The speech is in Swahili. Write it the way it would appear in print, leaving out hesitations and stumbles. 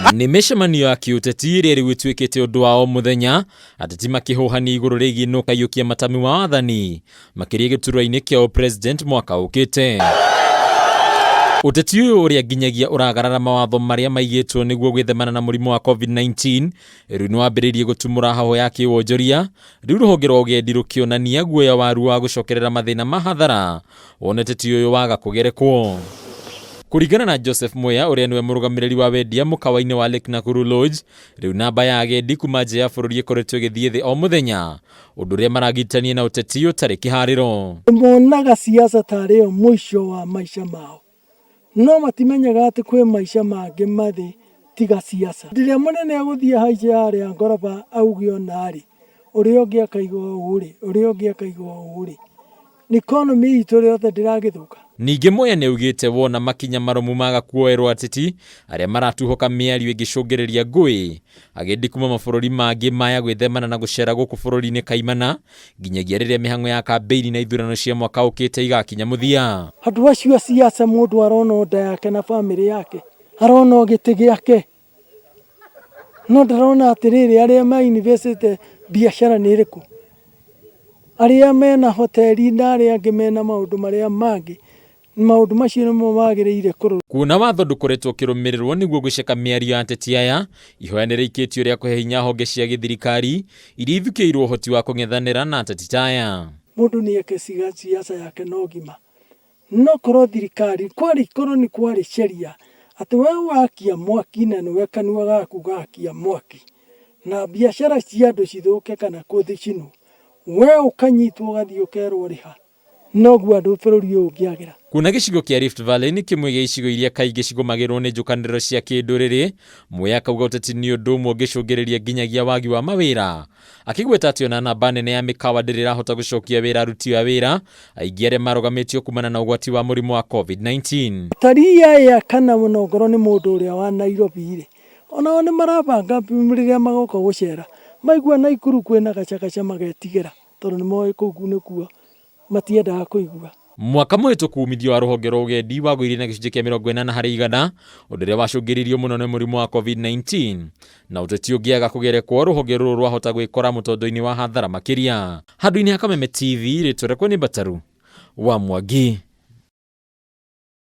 Nĩ mĩcemanio ya kĩũteti ĩrĩa rĩu ĩtuĩkĩte ũndũ wa o mũthenya, ateti makĩhuhania igũrũ rĩgiĩ nũ kaiyũkia matami wa wathani makĩria gĩturwa-inĩ kĩa president mwaka ũkĩte. Ũteti ũyũ ũrĩa nginyagia ũragarara mawatho marĩa maigĩtwo nĩguo gwĩthemana na mũrimũ wa COVID-19 rĩu nĩ wambĩrĩirie gũtumũra haho ya kĩwonjoria, rĩu rũhonge rwa ũgendi rũkĩonania guoya waru wa gũcokerera mathĩna ma hathara wona ũteti ũyũ waga kũgerekwo. Kũringana na Joseph Moya ũrĩa nĩwe mũrũgamĩrĩri wa wendia mũkawa-inĩ wa Lake Nakuru Lodge, rĩu namba ya agendi kuma nja ya bũrũri ĩkoretwo ĩgĩthiĩ thĩ o mũthenya, ũndũ ũrĩa maragitania na ũteti ũtarĩ kĩharĩro. Monaga siasa tarĩ o mũico wa maica mao, no matimenyaga atĩ kwĩ maica mangĩ mathĩ tiga siasa. Rĩrĩa mũnene agũthiĩ haice harĩa ngoroba auge onarĩ, ũrĩa ũngĩ akaigua ũũ-rĩ, ũrĩa ũngĩ akaigua ũũ-rĩ, economy itũ rĩothe ndĩragĩthũka. Ningĩ Moya nĩaugĩte wona makinya maromu maga kuoerwo ateti arĩa maratuhoka mĩario ĩngĩcũngĩrĩria ngũĩ, agendi kuma mabũrũri mangĩ maya gwĩthemana na gũcera gũkũ bũrũri-inĩ kaimana nginyagia rĩrĩa mĩhang'o ya kambeini na ithurano cia mwaka ũkĩte igakinya mũthia. Andũ acio siasa mũndũ arona nda yake na bamĩrĩ yake, arona gĩtĩ gĩake, no ndarona atĩrĩrĩ arĩa mainvestĩte biacara nĩ ĩrĩkũ, arĩa mena hoteli na arĩa angĩ mena maũndũ marĩa mangĩ, maũndũ macio nĩmo magĩrĩire kũrũa. Kuona watho ndũkoretwo ũkĩrũmĩrĩrwo nĩguo gũceka mĩario ya ateti aya, ihoya nĩ rĩikĩtio rĩa kũhe hinya honge cia gĩthirikari iria ithukĩirwo ũhoti wa kũng'ethanĩra na ateti ta aya. Mũndũ nĩeke siasa yake na ũgima, no korwo thirikari korwo nĩ kwarĩ sheria atĩ we wakia mwaki na nĩwe kanua gaku gakia mwaki na biacara cia andũ cithũke kana gũthĩcinwo, we ũkanyitwo ũgathiĩ ũkerwo rĩha, noguo andũ bũrũri ũyũ ũngĩagĩra. Kuna gĩcigo kĩa Rift Valley nĩ kĩmwe gĩa icigo iria kaingĩ cigũmagĩrwo nĩ njũkanĩrĩro cia kĩndũrĩrĩ, Moya akauga ũteti nĩ ũndũ ũmwe ũngĩcũngĩrĩria nginyagia wagi wa mawĩra, akĩgweta atĩ ona namba nene ya mĩkawa ndĩrĩ ĩrahota gũcokia wĩra aruti a wĩra aingĩ arĩa marũgamĩtio kumana na ũgwati wa mũrimũ wa COVID-19. Tarii aya kana mũnongoro nĩ mũndũ ũrĩa wa Nairobi-rĩ, onao nĩ marabanga rĩrĩa magoka gũcera maigua Naikuru kwĩna gacagaca magetigĩra tondũ nĩmoĩ kũu nĩkuo matiendaga kũigua. Mwaka mũhĩtũku umithio wa rũhonge rwa ũgendi wagũire na gĩcunjĩ kĩa 40 harĩ igana, ũndũ ũrĩa wacũngĩrĩirio mũno nĩ mũrimũ wa COVID-19 na ũteti ũngĩaga kũgerekwo rũhonge rũrũ rwahota gwĩkora mũtondo-inĩ wa hathara makĩria. Handũ-inĩ ha Kameme TV rĩtwa rĩakwa nĩ Bataru wa Mwangi.